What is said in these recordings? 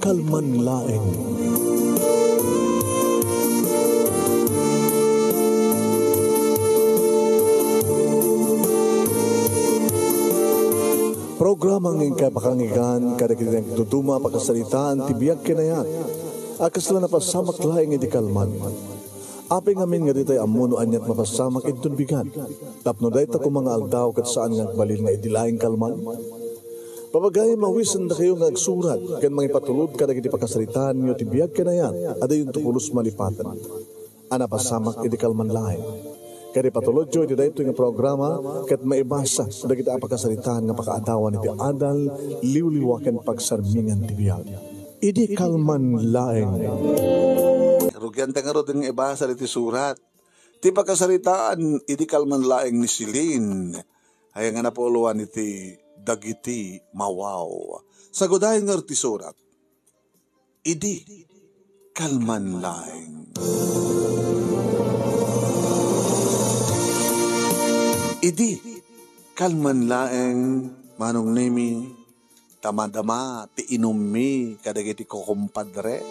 kalman laeng. Programa ng kapakangigan, kadagitang tutuma pakasalitaan, tibiyag kinayan. Akas lang napasamak laing iti kalman. Aping amin nga ditay amuno anyat mapasamak itun bigan. Tapno dahi ta mga aldaw kat saan nga balil nga idilaing kalman. Papagay mawisan na kayo nga agsurat, kan mga ipatulod kadagiti pakasalitaan nyo tibiyag kinayan, ada yung tukulos malipatan. Anapasamak iti kalman laing. Kaya patulod jo, iti dahito yung programa, kat maibasa, dagiti apakasalitaan nga pakaadawan iti adal, liwliwaken pagsarmingan tibiyag. Idi kalman laeng. Rugyan ta nga ro din ibasa iti surat. Ti pakasalitaan, idi kalman laeng ni Silin. Ay nga napuluan iti dagiti mawaw. Sagudahin nga iti surat. Idi kalman laeng. Idi, kalman laeng, manong nemi, tamadama, ti inumi, kadagiti ko kumpadre.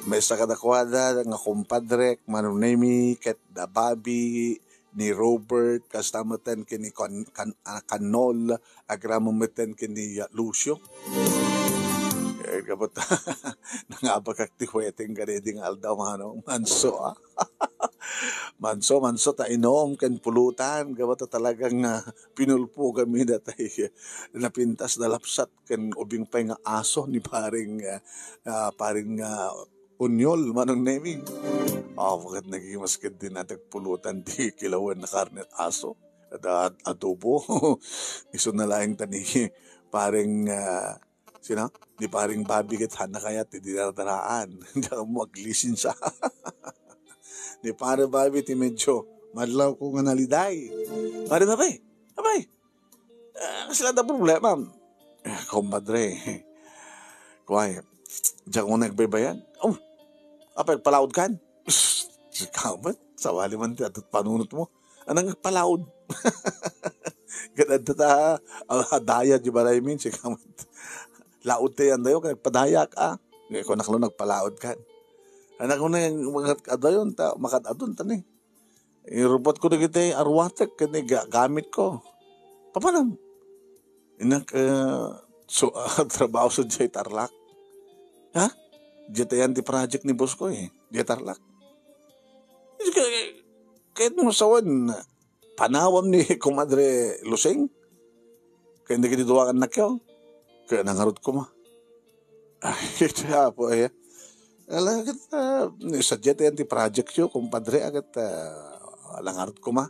May sa kadakwada, nga kumpadre, manong nemi, ket da babi, ni Robert, kastamatan kini Kanol, agramumeten kini Lucio. Kapag nangabagak ti weteng ganeding aldaw, manong, manso Manso, ta inom, kan pulutan, gawata talagang pinulpo kami na tayo napintas na lapsat, kan ubing pa nga aso ni paring unyol, manong neming. Bakit naging maskid din natin pulutan di kilawan na karne at aso, at adobo. Iso na lang tani paring ni paring babigat hana kaya ti dinadaraan. Hindi ka mo aglisin sa ni para babi ti medyo madlaw ko nga naliday. Pare babay, kasi lang na problema. Kumpadre, kuway, diyan ko nagbaybayan. Apay, palaod kan? Kamat, sawali man ti at panunot mo. Anong palaod? Ganad ta daya di ba na min, si kamat. Laod tayo andayo, nagpadayak Ngayon ko nakalo nagpalaod kan. Anak ko na yung makadayon, makadadon tani. Irobot ko na kita arwatek, kani gamit ko. Papanam? Trabaho sa Jay Tarlac. Ha? Jetayan di project ni boss ko Jay Tarlac. Kahit mo sawan, panawam ni Kumadre Luseng. Kaya hindi kitiduwakan na kyo. Kaya nangarot ko ma. Ay, kaya po Alam sa jet yan project yo, kumpadre, agad alangarot ko ma.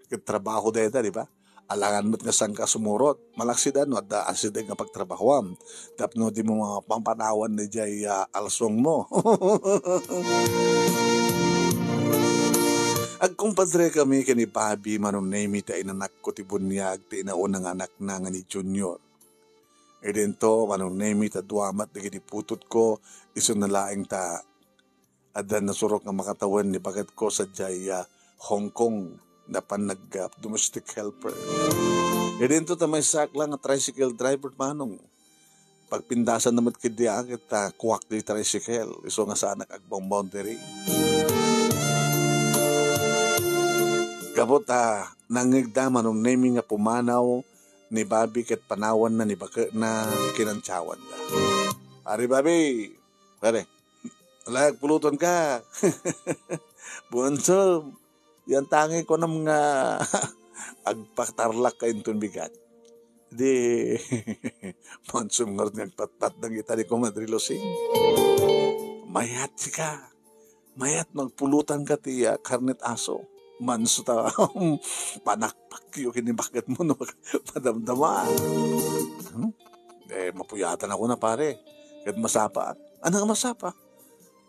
Trabaho deta, di ba? Alangan mo't nga sang ka sumurot. Malaksidan, at asideng nga pagtrabahawam. Tapno di mo mga pampanawan na jay alsong mo. Ag kumpadre kami kani Pabi, manong name ta inanak ko ti bunyag, ti inaunang anak na nga ni Junior. E din to, manong name ta duamat, naging putot ko, iso na laing ta adan na surok nga makatawan ni bagat ko sa Jaya, Hong Kong, na pan domestic helper. E din to, tamay saklang nga tricycle driver manong. Pagpindasan naman kidya, kita kuwak di tricycle, iso nga sa anak agbang boundary. Gabot nangigda manong name nga pumanaw, ni Babi ket panawan na ni Baka na kinantsawan ka. Ari Babi, pare, alag puluton ka. Bunso, yan tangi ko na mga agpaktarlak ka intun bigat. Di, Monsum nga rin nagpatpat ng kita ni Kumadre Lusing. Mayat ka. Mayat magpulutan ka ti karnet aso. Manso ta panakpak yung kinibagat mo no madamdama. Mapuyatan ako na pare. Kahit masapa. Anong masapa?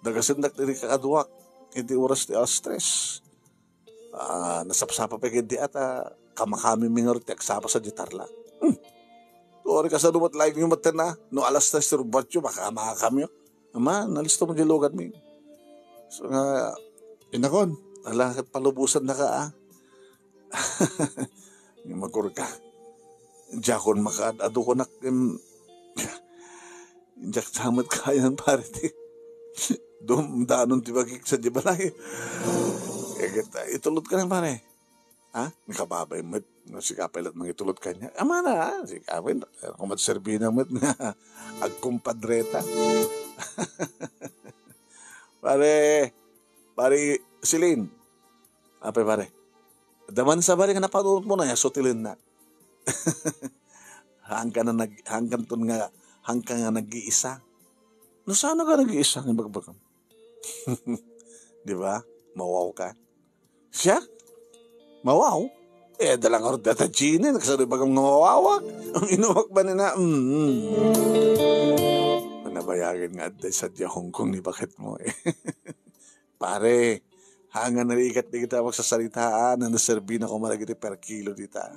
Dagasindak tiri kakaduwak. Hindi oras ti stress. Nasapsapa pa hindi kamakami mingar ti agsapa sa gitarla. Tuwari ka sa lumat laing yung matan na. No alas 3 rubat yun makakami yun. Ama, nalisto mo dilogan mo. So nga, inakon. Alakat palubusan na ka Magkur ka. Jakon makaadado ko Injak tamat kayan pare ti. Danon ti bagik sa di balay. Itulot ka na pare. Ha? Nakababay mo. Sikapay lahat mga itulot ka niya. Ama na ha. Sikapay. Kung matserbi na mo nga. Agkumpadreta. Pare, Silin. Apay pare. Daman sa bari nga napanunod mo na. Sutilin na. Hanggang nga nag-iisa. No, sana ka nag-iisa ng bagbagam? Di ba? Mawaw ka. Siya? Mawaw? Dalang arod data Gina. Nagsabi bagang mawawak. Ang inuwak ba nila? Manabayagin nga at sa Hong Kong ni bakit mo eh. Pare, hanga narikat di kita magsasalitaan na naserbi na kumalagiti per kilo dita.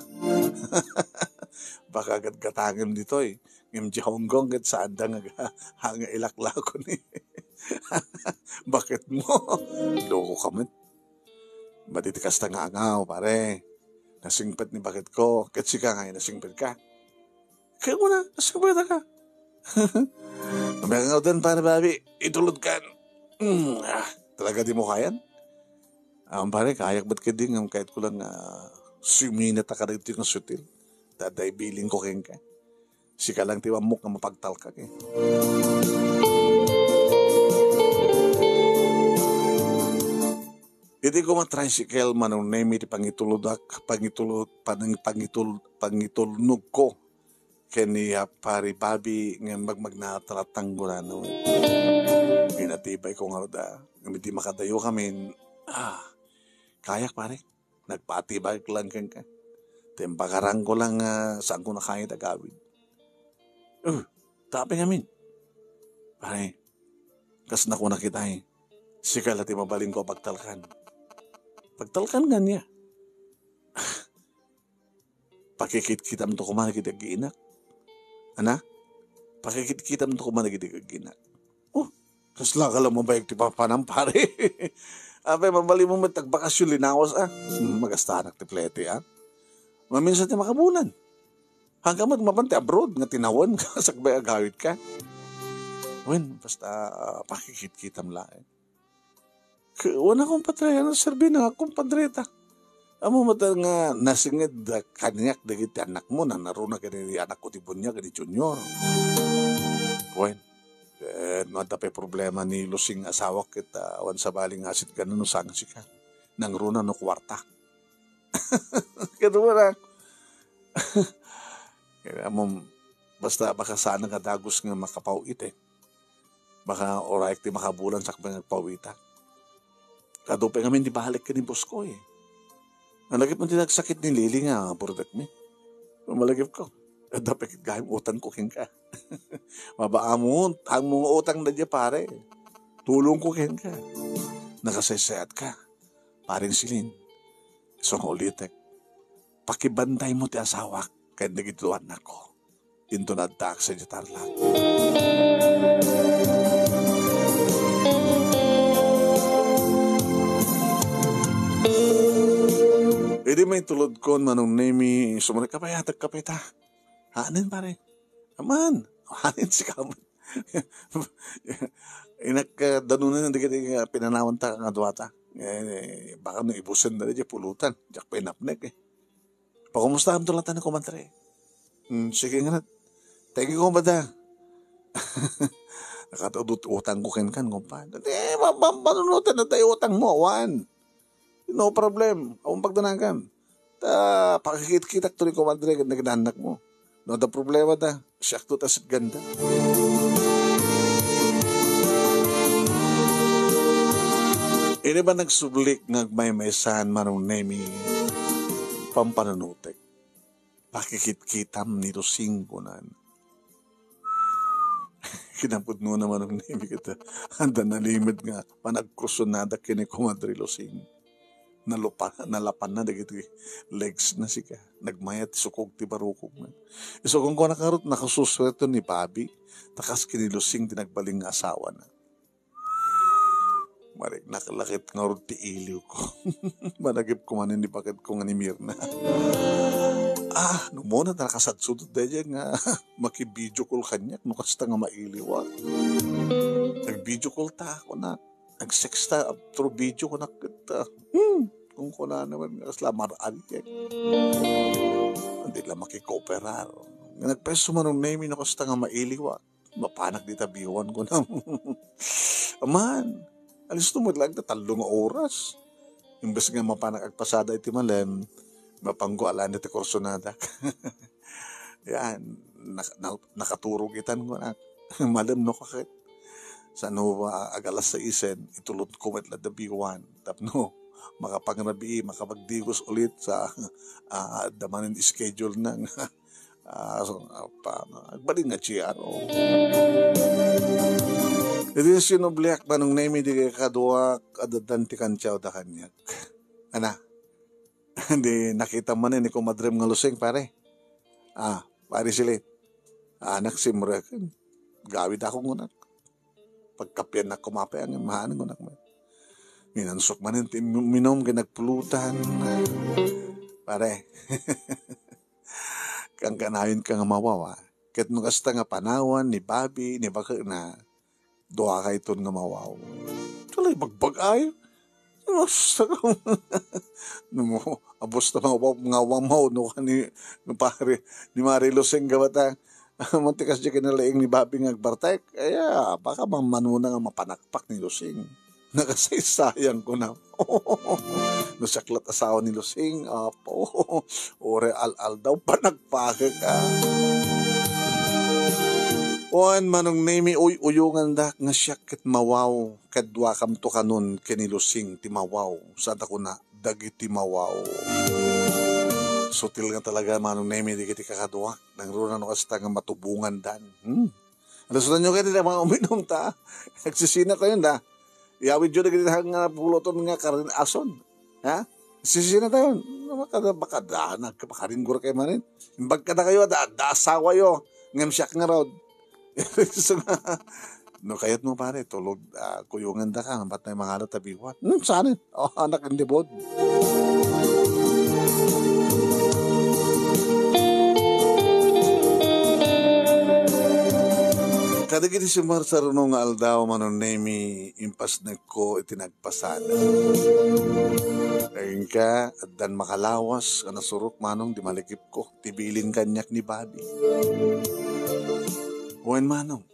Baka gadgatangin dito eh. Ngam di Hong Kong kat saan da nga hanga ilaklako ni. Bakit mo? Loko ka man. Matitikas na nga angaw, pare. Nasingpet ni bakit ko. Katsi ka ngayon, nasingpet ka. Kaya mo na, nasingpet ka. Mabangaw din, pare, babi. Itulod ka. Talaga di mo kayan? Pare, kayak ba't ka din? Kahit ko lang suminat ka rito ng sutil. Daday biling ko keng ka. Sika lang tiwamok na mapagtal ka keng. Hindi ko matricycle manong name iti pangitulnog ko kani pari babi nga magnatatanggulan no. Pinatibay ko nga da, hindi makadayo kami. Kayak pare, nagpatibay lang kang ka. Tempakarang ko lang saan ko na kaya tagawid. Tapi ngamin. Pare, kas na ko nakita eh. Sikala ti mabaling ko pagtalkan. Pagtalkan nga niya. Pakikit-kitam to kumana kita giinak. Ana? Pakikit-kitam to kumana kita giinak. Kasla ka lang mabayag ti papanam pare. Abay, mabali mo magtagbakasyon linawas magastanak ti plete Maminsan ti makabulan. Hanggang magmabante abroad nga tinawan ka sakbay agawid ka. Basta pakikit-kitam lang Wala kong patraya na serbi na akong padreta. Amo mo nga nasingid kanyak dagiti anak mo na naruna kani anak ko ti bunya kani junior. Madapay problema ni lusing asawa kita awan sa baling asit ganun no sang sika. Nang runa no kwarta. Kadto na. Kaya mo basta baka sana ka dagos nga makapawit Baka oray ti makabulan sa pagpawita. Kadupay kami di balik ka ni boss ko Nalagip mo tinagsakit ni Lili nga, product mi. Malagip ko. Dapat gayong utang ko king ka. Mabaamon, ang mga utang na diya pare. Tulong ko king ka. Nakasaysaят ka. Paring Silin. So ulitek. Pakibantay mo ti asawa kaya nagituan ako. Into na dak sa jitarlang. Hindi may tulod ko manong nemi sumunod ka pa yatag kapita. Hanin pare. Aman. Hanin si kaman. Inakdanunan na di pinanawan ta nga duwata. Baka nung ibusan na rin pulutan. Diyak pa inapnek Pakumusta ang tulatan na kumantare. Sige nga na. Thank you ko ba da? Nakataudot utang ko kan kumpan. Manunutan na tayo utang mo. No problem. Akong pagdanagan. Pakikit-kitak to rin kumadre na gananak mo. No, the problema da. Siyak to tasit ganda. Ini ba nagsublik nagmaymaysahan manong nemi pampananutek? Pakikit-kitam nito singkunan. Kinapudno naman ng nemi kita. Handa nalimit nga panagkrusonada kini kumadre losing. Nalapan na dagiti legs na sika. Nagmayat sukog ti barukog na. So kung ko nakasusweto ni Bobby, takas kinilusing tinagbaling nga asawa na. Marik nakalakit nga rin ti iliw ko. Managip ko manin ni bakit ko nga ni Mirna. Nung muna nakasadsudod dahil nga makibidyo call kanyak, no kasta nga mailiwa. Nag-video call ta ako na, nag-sexta through video ko na kita. Kung ko na naman, kasla maraan yan. Hindi lang makikooperar. Nagpeso man ng name, no kasta nga mailiwa. Mapanak di tabiwan ko na. Aman, alis mo lang na 3 oras. Imbes nga mapanak agpasada iti malam, mapanggualan iti kursonada. Yan, nakaturog itan ko na. Malam no kakit. Sa agalas sa isen, itulot ko met la dabiwan. Tapno, makapangnabi, makapagdigos ulit sa damanin schedule ng agbalin nga chiyar. Ito yung sinubliak ba nung naimi di kaya kadua adadanti kanchaw da kanyak. Ana, hindi nakita man ni kumadrem nga luseng pare. Pare sila. Anak si Murek, gawid ako ngunak. Pagkapyan na kumapay, ang mahanin ngunak mo. Minansok man minom nagpulutan. Pare, kang kanawin ka nga mawawa. Ket nung kasta nga panawan ni Bobby, ni Baka na doa ka ito nga mawaw. Tuloy, magbagay. Abos na mga wamaw no ka ni pare ni Mariloseng gawata. Mantikas dyan kinalaing ni Bobby nga agbartek. Kaya baka mamanuna nga mapanakpak ni Losing. Nakasaysayang ko na. Nasaklat asawa ni Losing. Ore al daw panagpake ka. Oan manong name uyungan da nga siya ket mawaw kadwa kam to kanon kenilusing ti mawaw sa dako na dagiti mawaw. Sutil nga talaga manong name di kiti kakadwa nang runa no kasta nga matubungan dan. Alusunan nyo kayo mga uminom ta. Nagsisina tayo da. Iawid yun na nga puloton nga karin ason. Ha? Nagsisina tayo. Baka nagkapakaringgur kayo manin. Imbag ka na kayo da asawa yo. Ngam siyak nga raw. So, no kayat mo pare tulog kuyungan da ka ba't na mga tabiwan saan anak hindi bod kadagiti si Marsaruno nga aldaw manon nemi impas nagko itinagpasada ayun ka at dan makalawas ka nasurok manong di malikip ko tibilin kanyak ni Bobby. Buwan manong,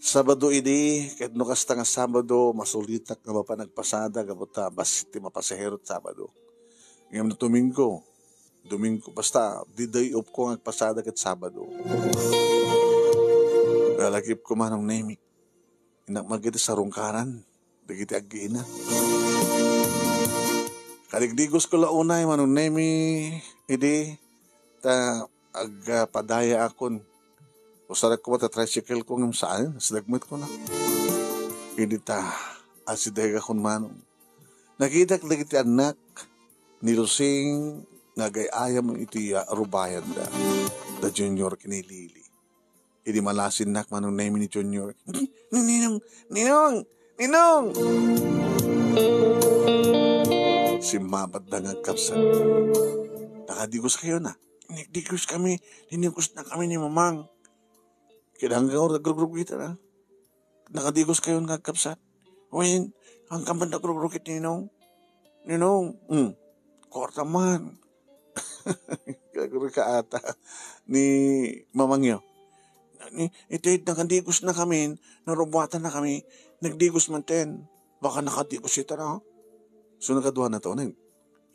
Sabado idi, kahit no kasta nga Sabado, masulitak nga pa nagpasada, gabuta, basti mapasaherot Sabado. Ngayon na Domingo, basta, di day up ko nga nagpasada kahit Sabado. Lalagip ko manong namik, inakmagiti sa rungkaran, digiti agina. Kaligdigos ko launay, manong nami, idi, agpadaya akon, o sarap ko ba tricycle ko ng saan? Sadagmat ko na. Hindi asidag akong manong. Nakidak lagi ti anak ni Lusing nga gayayam iti rubayan da. Da junior kinilili. Hindi malasin nak manong name ni junior. Ninong! Si mabat da nga kapsan. Nakadigos kayo na. Digos kami. Dinigos na kami ni mamang. Kaya hanggang ako nag-grug kita na. Nakadigos kayo ng kapsat. Uwin, hanggang ba nag-grug kita ninong? Korta man. Kagurug ka ata ni mamangyo. Ito nakadigos na kami, narubatan na kami, nagdigos man ten. Baka nakadigos ito na. So nakaduha na to.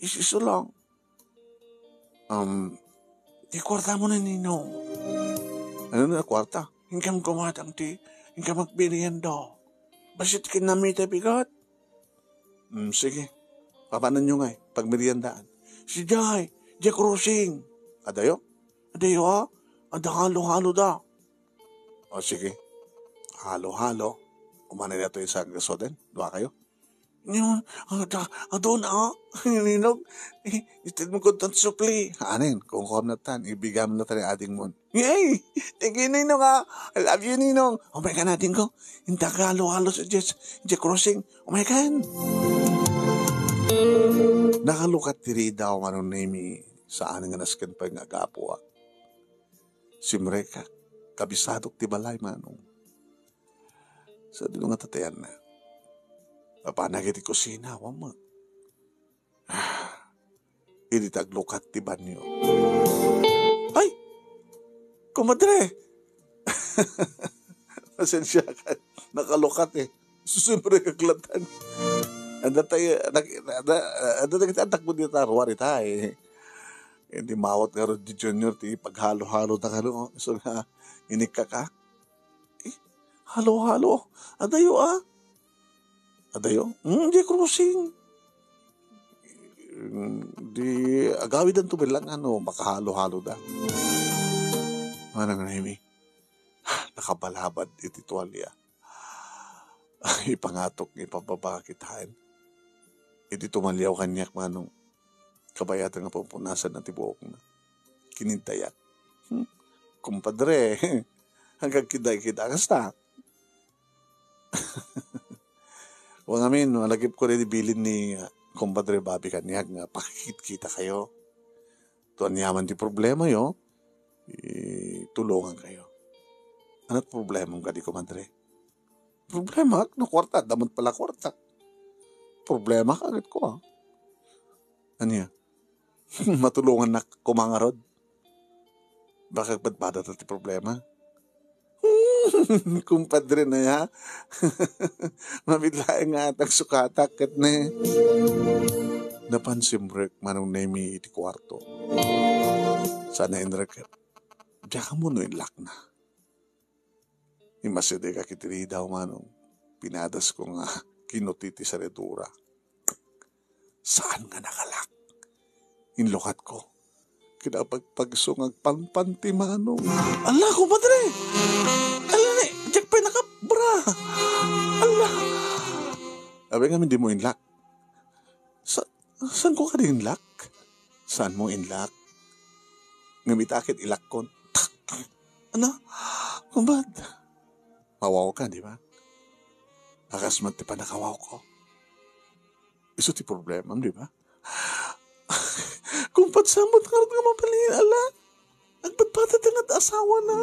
Isiso lang. Di kwarta mo na ninong. Ano na kwarta? Hinggang kumatang ti, hinggang magbilihan daw. Basit kinamita bigat? Sige. Papanan nyo nga pag meriendaan. Si Jai Crossing. Adayo ha? Halo-halo da. O sige. Halo-halo. Umanay na ito yung sa gasoden. Dua kayo? Doon na Ninog, itid mo kontant supli. Anin, kung kom na tan, ibigam na tan yung ading mo. Yay! Thank you, Ninong ha. I love you, Ninong. Oh my God, natin ko. Hindi ka halo-halo sa Jack Crossing. Oh my God. Nakalukat tiri daw manong name Saan nga nasken pa nga agapo simreka, kabisadok ti balay manong. Sa dito nga tatayan na. Papanagit ti kusina, wama. Hindi taglukat ti banyo. Ay! Kumadre! Pasensya ka. Nakalukat Susumbre kaklatan. Anda tayo, anda kita anak mo dito arwari tayo Hindi mawat nga rin di junior, ti paghalo-halo na kano. So nga, inika ka. Halo-halo. Adayo Adayo? Di cruising. Di agawid ang tumilang makahalo-halo da. Manang Remy, nakabalabad iti tuwalya. Ipangatok, ipababakitain. Iti tumalyaw kanyak manong kabayatan nga pampunasan na tibuok na. Kinintayak. Kumpadre, hanggang kiday-kita kasta. Wang amin, malagip ko rin ibilin ni kumpadre Bobby kanyak nga pakikita kayo. Tuan yaman di problema yo. Tulungan kayo. Ano't problema ka di kumpadre? Problema? No kwarta, damot pala kwarta. Problema kagad ko Ano yan? Matulungan na kumangarod. Bakit ba't bada ti problema? Kumpadre na ya. Mabiglaing nga atang sukatak kat ne. Napansim rek manong nemi iti kwarto. Sana inrek. Diyan mo no inlak na. Imaside ka kitiri daw manong. Pinadas ko nga kinutiti sa redura. Saan nga nakalak? Inlokat ko. Kinapagpagsungag panpanti manong. Ala, kumpadre! Ala ni, Jack pa nakabra! Ala! Abe nga hindi mo inlak. Saan ko ka din inlak? Saan mo inlak? Ngamitakit ilak ko. Ano? Kumbad? Mawaw ka, di ba? Akasmat ti pa nakawaw ko. Iso ti problema, di ba? Kumpad samot nga nga mapalingin, ala. Nagpatpatat nga asawa na.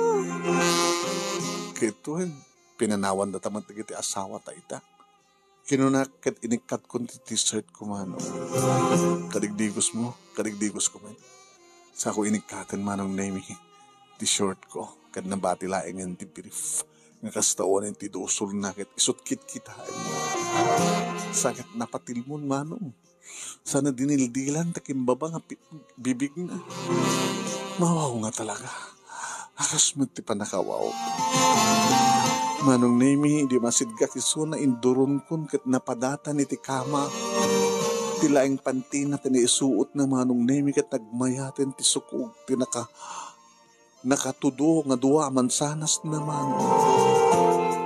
Kituin, pinanawan na taman ti asawa ta ita. Kinunakit inikat ko ti t-shirt ko mano. Kadigdigos mo, kadigdigos ko man. Sa ako inikatan manong name t-shirt ko. Kad nabati laing ang ti brief. Nga kastawan yung tidusol na kit isot kit-kitaan. Sakit napatilmon manong. Sana dinildilan takimbaba nga bibig na. Mawaw nga talaga. Akas mo ti panakawaw. Manong nemi, di masidga kiso na induron kun kat napadata ni ti kama. Tilaing pantina tiniisuot na manong nemi kat nagmayatin ti sukog ti nakatudo nga duwa mansanas naman.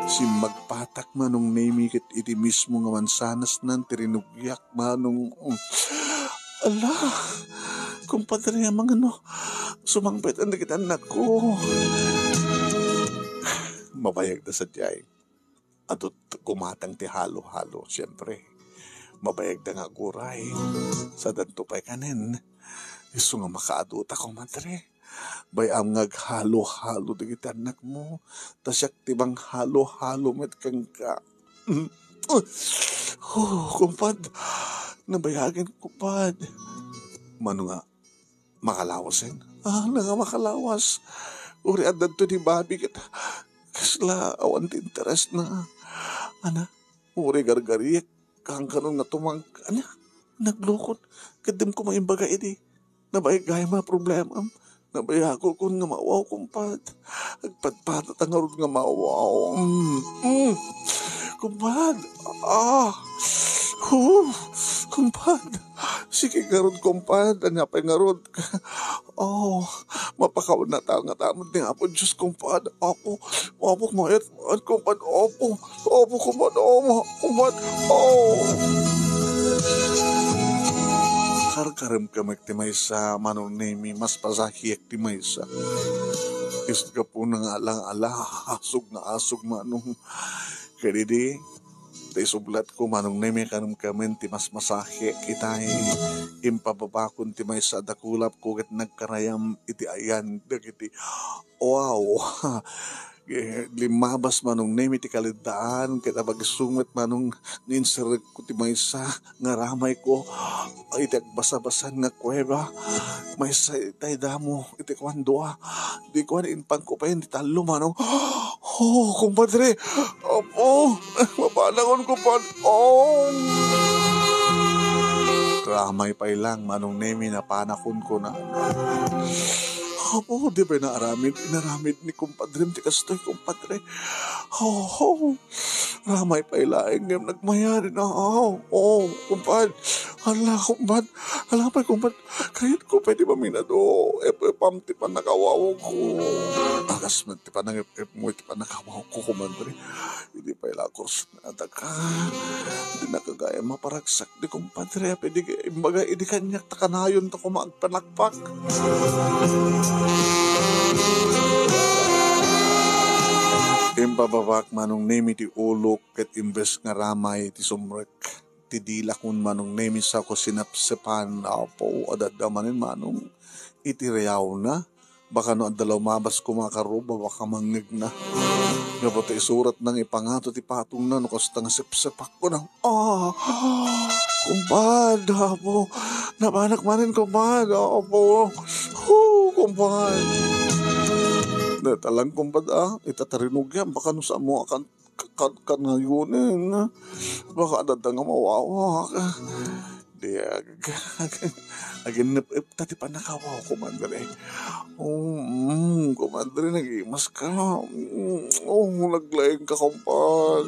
Si magpatak manong nemi kat iti mismo nga mansanas nan tirinugyak manong ala kumpadre mga sumangpet ang dikit anak ko. Mabayag na sa diyay. Adot kumatang ti halo-halo, siyempre. Mabayag na nga guray. Sa danto pa'y kanin. Iso nga makaadot ako, madre. Bayam nga halo-halo dikit anak mo. Tasyak tibang halo-halo met kang ka. Kumpad. Nabayagin, kumpad. Mano nga, makalawasin? Na nga makalawas. Uri at danto ni Bobby kita. Kasla awan ti interest na. Ana, uri gargariyak. Kang kanon nga tumang, naglukot. Kadim ko maimbaga iti. Nabay gaya mga problema. Nabay ako kung nga mawaw kumpad. Agpadpatat ang arod nga mawaw. Kumpad. Kumpad. Sige garod kumpad. Anyapay ngarod. Mapakaw na tao nga tamad ni Apo Diyos kumpad. Apo kumayat. Kumpad. Apo kumpad. Kumpad. Karkarem ka magtimay sa manong nemi. Mas pasahiyak timay sa. Isot ka po nang alang-ala. Asog na asog manong. Kaya di Ti sublat ko manong nemi kanong kamen ti mas masahe kitay impababakon ti may sa dakulap ko ket nagkarayam iti ayan dagiti wow. Limabas manong nemi ti kalidaan ket abagsunget manong ninsereg ko ti maysa nga ramay ko iti agbasa-basan nga kuweba maysa itay damo iti kwandua di ko inpang ko pa yun di talo manong oh kumpadre opo mapanangon ko pa oh ramay pa ilang manong nemi na panakon ko na opo, di ba inaramid ni kumpadre, ti kastoy kumpadre. Oh, ramay pa ilaing ngam nagmayari na, kumpad. Hala pa kumpad, kahit ko pwede ba minado, pam ti pa nakawaw ko. Akas man ti pa nang mo ti pa nakawaw ko kumpadre. Hindi pa ila kurs na ka. Hindi nakagaya maparagsak di kumpadre, pwede imbaga hindi kanyak takanayon to kumagpanakpak. Impababak manong nemi ti ulok ket imbes nga ramay ti sumrek ti dila kun manong nemi sa ko sinapsepan apo adadamanin manong iti reyaw na baka no adalaw mabas kumakaruba baka mangig na nga ti isurat nang ipangato ti patong na no kasta nga sipsepak ko nang kumpad apo nabanak manin kumpad apo kumpad na talang kumpad itatarinog yan baka no sa mo kan ngayunin baka adada nga mawawa ka di agin tati pa nakawaw kumandre kumandre nagimas ka naglaing ka kumpad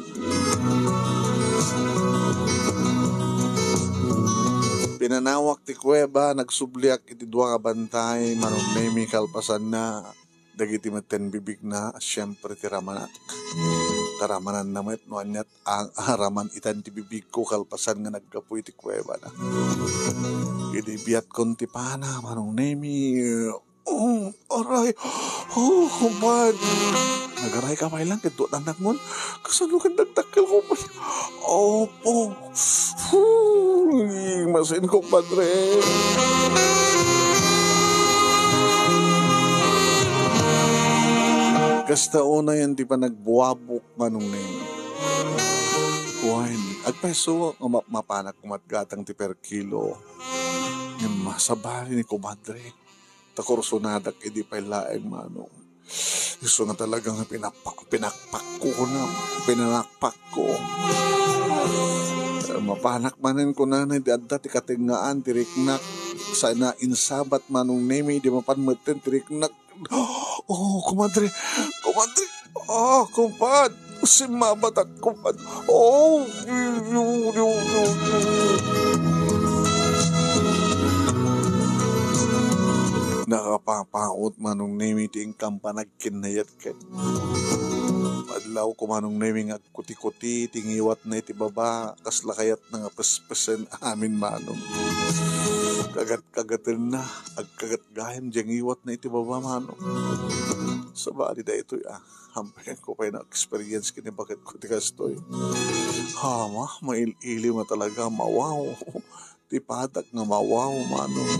pinanawak ti kuweba nagsubliak iti dua ka bantay manong nemi kalpasan na dagiti maten bibig na siyempre ti ramanak karamanan na met no anyat ang araman itan ti bibig ko kalpasan nga nagkapoy ti kuweba na idibiyat kon ti pana manong nemi aray kumpad nagaray ka pa ilang kito tanak mon kasano kan nagtakil ko pa opo masin kumpadre kasta una yan di pa nagbuwabok manong nemi. Kuhain. Agpeso mapanak kumatgatang ti per kilo. Yung masabali ni kumadre. Takursunadak edi pa ilaeng manong. Gusto nga talagang pinakpak ko na. Pinanakpak ko. Mapanak manin ko na di adda ti katingaan ti riknak. Sa na insabat manong nemi di mapanmeten ti riknak. Kumadre. Kumpad. Simabatak, kumpad. Nakapapakot manong nemi ti ingkam panagkinayat ket. Adlaw ko manong nemi nga kuti-kuti tingiwat na iti baba kasla kayat nga pespesen amin manong. Kagat-kagatin na agkagat gahim diyang iwat na iti baba manong. Sa bali da ito hampayan ko pa na experience kini bakit ko ti kastoy. Mail-ili mo talaga mawaw. Ti patak nga mawaw manong.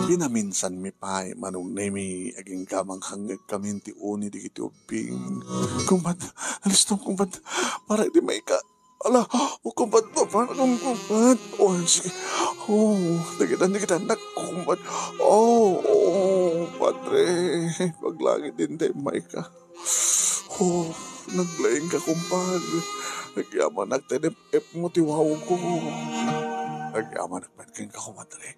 Pinaminsan mi pa manong nemi aging kamang hangag kami ti uni di kiti uping. Kumpad, alis tong kumpad, para di may ka. Ala, kumpad pa, parang kumpad. Sige. Nagitan anak, kumpad. Padre, paglangit din tayo may ka. Naglaing ka, kumpad. Nagyaman, nagtanip mo, tiwaw ko. Nagyaman, nagpatkin ka, kumadre.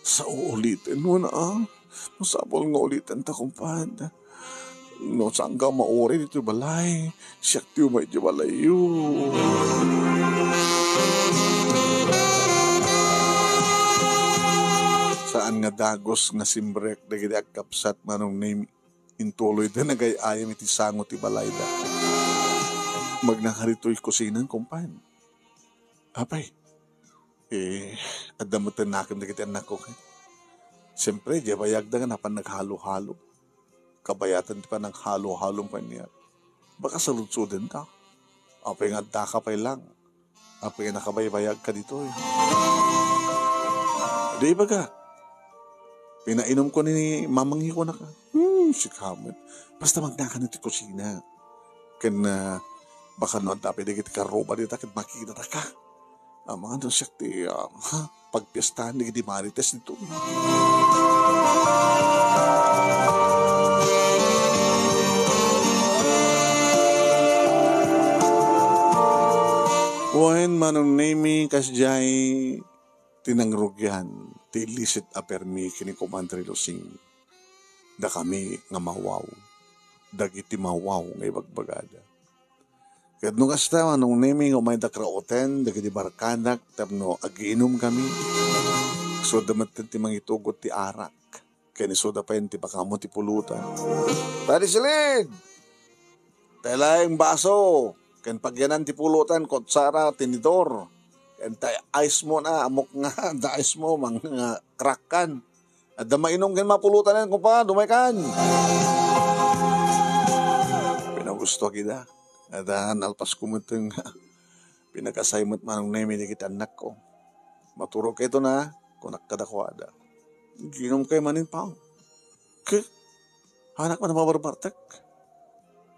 Sa uulitin mo na, Masapol nga ulitin ta, kumpad. No, saan ka mauri dito balay? Siyak tiyo may di balayo. Saan nga dagos nga simbrek dagiti agkapsat manong name intuloy da nagayayam iti sango ti balay da. Magnangarito'y kusinan, kumpad. Apay, adamutan nakin dagiti anak ko. Siyempre, di bayag da nga napan naghalo-halo. kabayatan pa ng halo-halong kanya. Baka saludsudin ta. Apay nga dakapay lang. Apay nga nakabaybayag ka dito eh. Di ba ka? Pinainom ko ni mamanghi ko na ka. Si Kamet. Basta magnakan iti kusina. Kaya baka noon tapi digit ka roba dito kaya makikita ka. Mga doon siya ti pagpiestahan digit di marites nito. Kuhain manong naming kasjay tinangrugyan ti lisit apermi kini Comandre Losing. Da kami nga mawaw. Dagiti mawaw nga ibagbagada. Kaya nung kasta manong naming umay dakraoten dagiti barkanak tapno agiinom kami. So damatin ti mangitugot ti arak. Kaya ni soda pa yun ti pakamo ti pulutan. Tadi silid! Telayang baso! Kan pagyanan ti pulutan, kotsara, tinidor. Kan ice mo na, amok nga, da ice mo, mga crack kan. At da mainom kan mapulutan yan, kumpa, dumay kan. Pinagusto kita. At nalpas kumutong pinakasaymot manong nemi di kita anak ko. Maturog kayo na, kunak kadakwada. Ginom kayo manin pa. Kaya, anak mo na mabarbartek.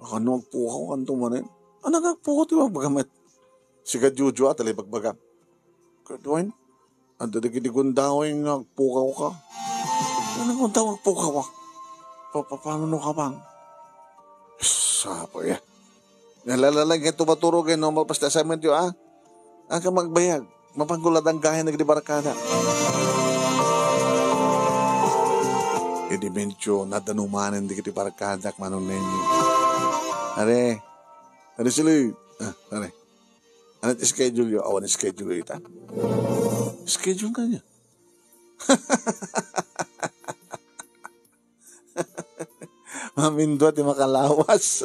Ano magpukaw kanto manin? Ano nagpukaw ti magbagamat? Siga Juju at alibagbaga. Kaduin, ang dadaginigundaw yung nagpukaw ka. Ano nagpuntaw magpukaw ka? Paano ka bang? Sapo ya. Nalalalag ito maturog yung normal past assignment yun Ang ka magbayag. Mapanggulat ang gahin nagdibarakada. Hindi medyo nadanumanan di kiti barkadak manong nemi. Are sila are. Ano schedule yun? Awan schedule ita. Schedule ka niya. Mamindot yung makalawas.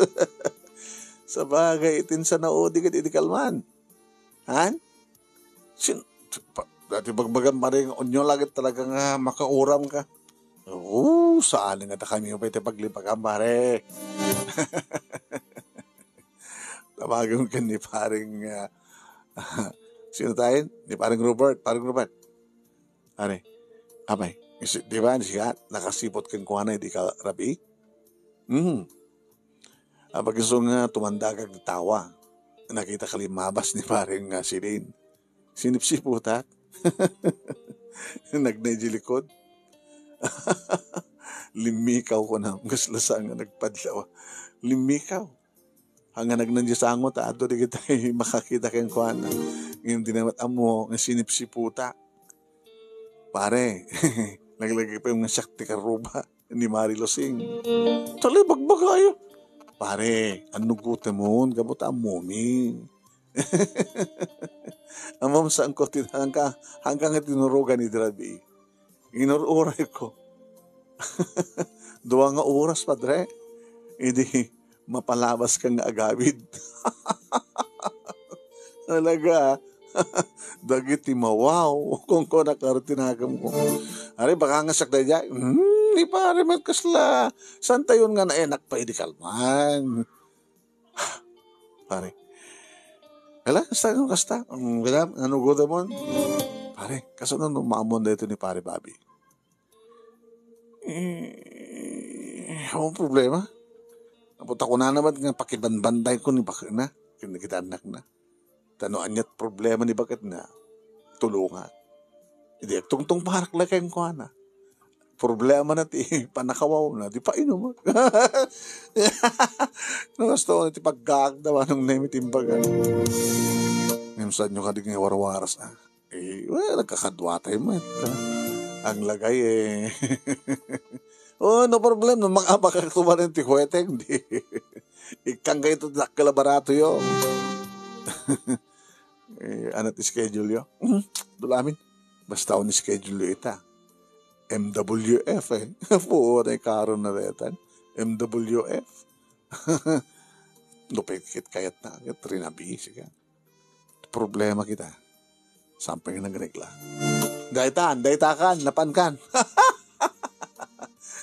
Sa bagay, itin sa naudi ka didikalman. Han? Dati bagbagan pa rin, onyo lagit talaga nga makauram ka. Saan nga kami yung pwede paglipagan pare. Tawagan ka ni paring sino tayo? Ni paring Robert. Are, abay, di ba siya nakasipot kang kuhanay di ka rabi? Pag gusto nga tumanda kag tawa, nakita ka limabas ni paring Silin. Sinipsiputat. Nagnajilikod. Limikaw ko na. Gaslasang nga nagpadlaw. Limikaw. Hanggang nagnandiyasangot, ato di kita makakita kayong kuhan. Ngayon dinamat amo, nga sinipsiputa. Pare, naglagay pa yung sakti karuba ni Mari Losing. Tali, bagbaga kayo. Pare, anugutan mo, gamot ang mumi. Amam saan ko hanggang tinurugan ni Drabi. Inururay ko. 2 nga oras, padre. Hindi mapalabas kang agawid. Talaga. Dagiti mawaw. Kung ko nakartinagam ko. Ari, baka nga sakda dyan. Di pare, magkasla. Saan tayo nga naenak pa idikalman? Pare. Kala, kasta. Ano goda mo? Pare, kasunod mamon dito ni pare Bobby. Ang problema. Napunta ko na naman nga pakibanbanday ko ni bakit na. Kita anak na. Tanoan niya't problema ni bakit na. Tulungan. Hindi, tungtong parak lakay ko na. Problema na ti panakawaw na. Di pa inom. Gusto ko na ti pagkakdawa ng nemitimbag. Ngayon saan nyo kadig nga warwaras na. Nagkakadwatay mo. Ang lagay no problem. Makakatumarin ti huwete. Hindi. Ikang kayo ito nakkalabarato yun. Ano ti schedule yun? Dulamin. Basta ako ni schedule yun ita. MWF Oo, na karon na retan. MWF. Lupikit kayat na. Trinabisi ka. Problema kita. Sampay nagregla. Daytakan, napankan.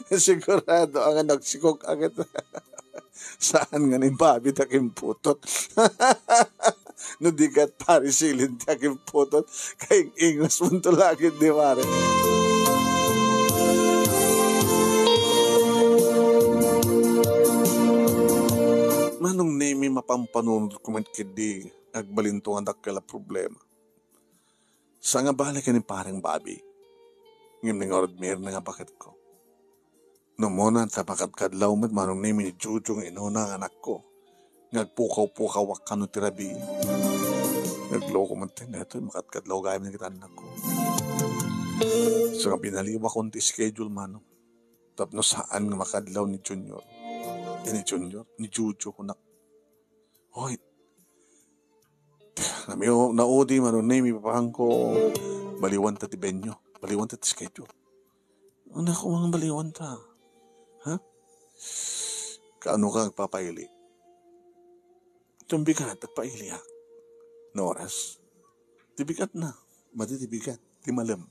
Sigurado ang anak sikog agad. Saan nga ni Bobby takim putot? No di kat parisilin takim putot. Kay ingos mo to lagi di mare. Manong nemi mapampanunod ko man kidi agbalinto ang dakala problema. Sa nga balik ni parang Bobby. Ngim ning orod mir na nga bakit ko. No muna sa pakadkadlaw met manong nemi ni Jojo nga inuna ang anak ko. Ngagpukaw-pukaw wak kano tirabi. Nagloko man tin neto makadkadlaw gayam ni kita anak ko. So nga binaliwa ko ti schedule manong. Tapno saan nga makadlaw ni Junior. Ni Junior, ni Jojo ko nak. Hoy. Namiyo naudi manong nemi papahang ko. Baliwan ta ti benyo. Baliwan ta ti schedule. Ano ko mga baliwan ta? Ha? Kaano ka nagpapaili? Tumbigat at paili ha? No oras? Tibigat na. Matitibigat. Timalam.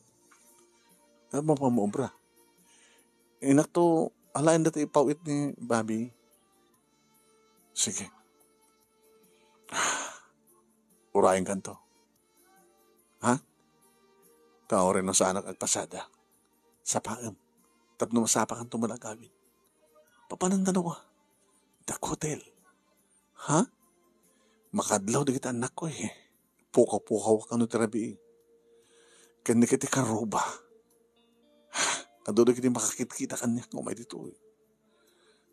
Ano pa maubra? Inak to, alain dati ipawit ni Bobby. Sige. Urahin ka to. Ha? Tao rin ang sa anak at pasada. Sa paam. Tapno masapa kang tumalagawin. Papanang dalawa. Dak hotel. Ha? Makadlaw di kita anak ko eh. Pukaw-pukaw ka no terabi. Kani kiti karuba. Ado di kiti makakit-kita kanya kung may dito eh.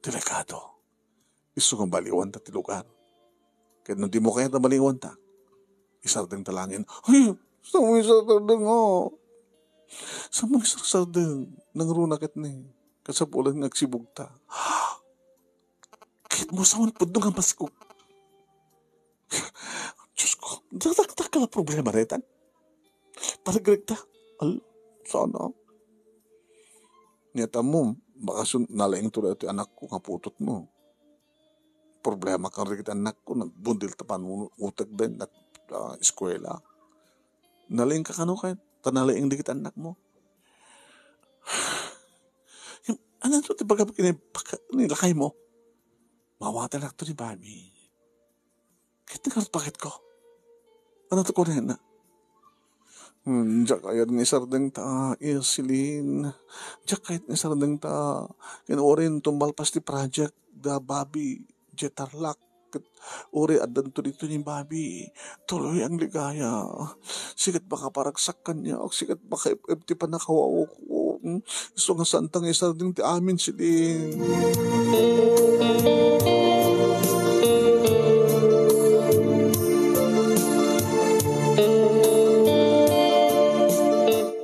Delikado. Iso kong baliwan ta ti lugar. Kaya nung di mo kaya ta baliwan ta. Isardeng talangin. Ay, sa mo isardeng o. Sa mo isardeng. Nangrunakit ni. Kasapulan nagsibugta. Kahit mo sa mga pudong ang pasikog. Diyos ko, nakakita ka na problema retan. Paragregta. Sana. Niyata mo, baka nalaing tuloy ito anak ko, kaputot mo. Problema kang rin anak ko, nagbundil tapan mo, utag din, at eskwela. Nalaing ka kano kayo, tanalaing dikit anak mo. Ano ito, tibaga nilakay mo? Mawata na ito ni Bobby. Kahit nakarot bakit ko? Ano ito ko rin na? Diyak kaya ni sardeng ta, Ilsilin. Diyak kahit ni sardeng ta, kinuorin tumbalpas ti project, da Bobby, jetarlak. Uri adan to dito ni Bobby. Tuloy ang ligaya. Sikat baka paragsak kanya. O sikat baka ti panakawaw ko. Gusto nga santang isa din ti amin silin.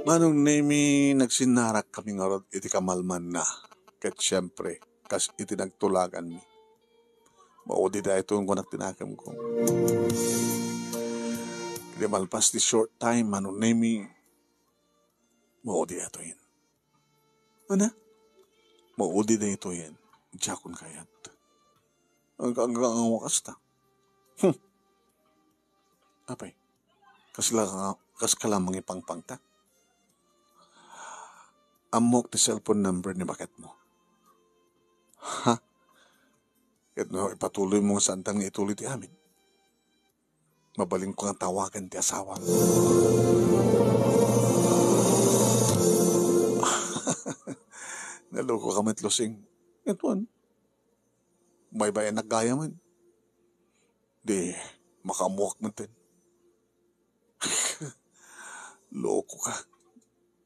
Manong nemi nagsinarak kami nga rod iti kamalman na. Kat siyempre, kas iti nagtulagan mi. Maudi da ito ang kunak tinakam ko. Kaya malpas di short time, manong nemi, maudi ito yun. Ano? Maudi na ito yan. Diyakon kayat. Hanggang ang wakas ta. Apay, kas ka lamang ipangpang ta. Amok ti cellphone number ni bakit mo. Ha? At no, ipatuloy mo sa antang ituloy ti amin. Mabaling ko ang tawagan ti asawa. Naloko ka matlosing. Ituan. May bayan nagaya man. Di, makamuwak man tin. Loko ka.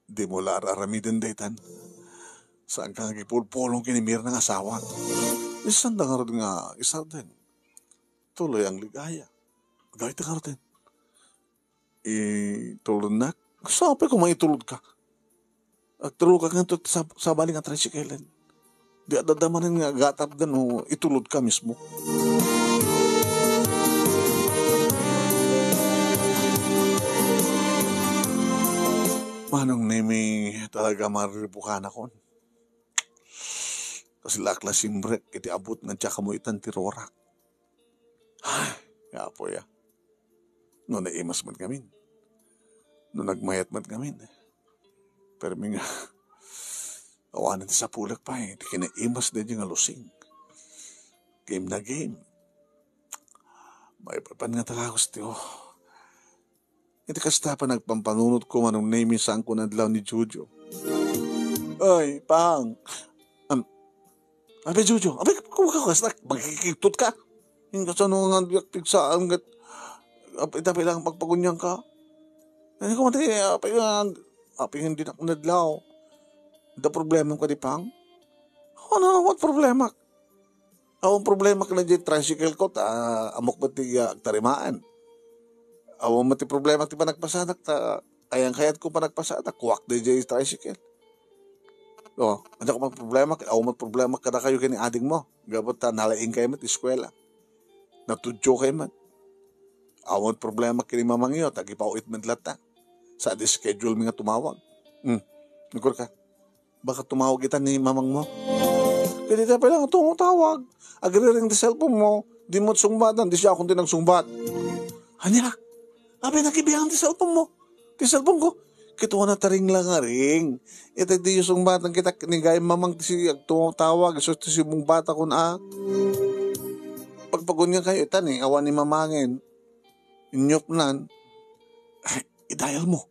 Di mo lararamidan daytan. Saan ka nagipulpulong kinimir ng asawa? Isang dangarod nga, isa din. Tuloy ang ligaya. Gawit ka rin. Tulod na. Sabi ko maitulod ka. At tulog ka nga sa baling at tricyclean. Di adadamanin nga gatap din o itulod ka mismo. Manong nemi talaga mariribukan ako. Kasi lakla simbrek, iti abot nga tsaka mo itan tirorak. Ay, nga po ya. No naimas man kami. No nagmayat man kami. Pero nga, Awanan ti sa pulak pa eh. Di kinaimas din yung alusing. Game na game. May papan nga talaga gusto. Iti kasta pa nagpampanunot ko manong name saan ko nadlaw ni Jojo. Ay, pang. Abe Jojo, abe kung ka kasta, magkikitot ka. Yung kasano nga pigsaan gat, itapi lang pagpagunyang ka. Ano ko mati, api hindi na nadlaw. Da problema ko di pang? Ano, what problema? Ang problema ka na di tricycle ko, amok ba ti tarimaan? Awan mo ti problema ti panagpasadak, kayang-kayat ko panagpasadak, kuwak di di tricycle. O, ano ko problema? Awan mo problema kada kayo kini ading mo. Gabot nalaing kayo mat eskwela. Natudyo kayo mat. Awan problema kini mamangyo, tagipawit man lata. Sa di schedule mi nga tumawag. Nagkur ka. Baka tumawag kita ni mamang mo. Kaya di tayo lang itong tawag. Agri-ring di cellphone mo. Di mo sungbatan. Di siya akong sungbat. Hanya, abe nakibihan di cellphone mo. Di cellphone ko. Kito na taring lang nga ring. Ito di yung sungbatan kita. Nigay mamang si tawag. So si mong bata ko na. Pagpagunya kayo, itan eh. Awan ni mamangin. Inyop nan. Ay, i-dial mo.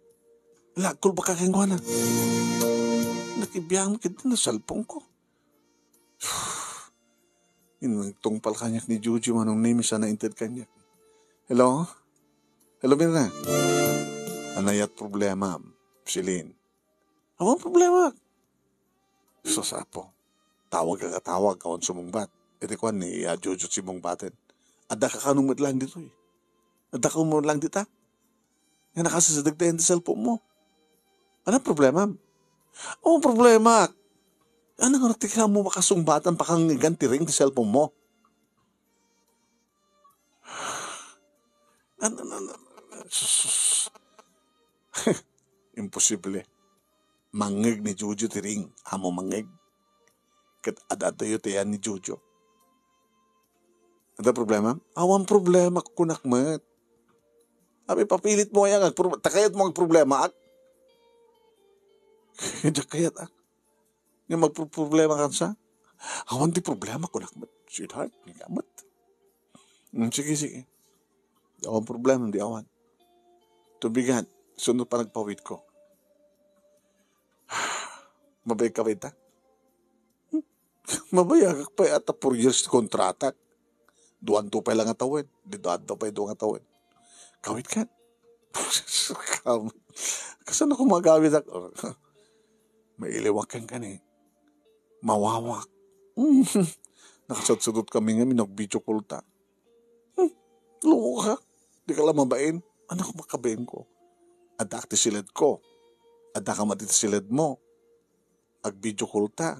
Lagkol ba kakengwa na? Nakibiyahan kita na cellphone ko. Inagtungpal kanyak ni Jojo manong name sa nainted kanyak. Hello? Hello, Mirna? Anayat problema, Silin. Awang problema? Sasapo. Tawag ka tawag, kawan sumungbat. Ito ko ni Jojo si mungbatin. Ada ka kanong lang dito eh. Ada ka mo lang dita. Nga nakasasadagdayan sa cellphone mo. Ano problema? Oh, problema. Ano nga natikla mo makasungbatan pa kang ganti ring sa cellphone mo? Imposible. Mangig ni Jojo tiring. Amo mangig. Kat adadayo tayan ni Jojo. Ada problema? Awan problema kunakmat. Abi papilit mo yan. Takayat mo ang problema at. Hindi kayat ak. Nga magproblema ka sa. Awan di problema kunakmat. Sweetheart, hindi kamat. Sige. Awan problema, hindi awan. Tubigan, sunod pa nagpawit ko. Mabay ka ba ita? Mabaya ka pa ata 4 years kontrata. Duwan to pa lang atawin. Dito pa yung atawin. Kawit ka. Kasan ako magawit ako? Mailiwakan ka ni. Mawawak. Nakasad-sadot kami nga, minag-video call ta. Loko ka. Di ka lang mabain. Ano ko makabain ko? Ada akti silid ko. Ada ka matiti silid mo. Ag-video call ta.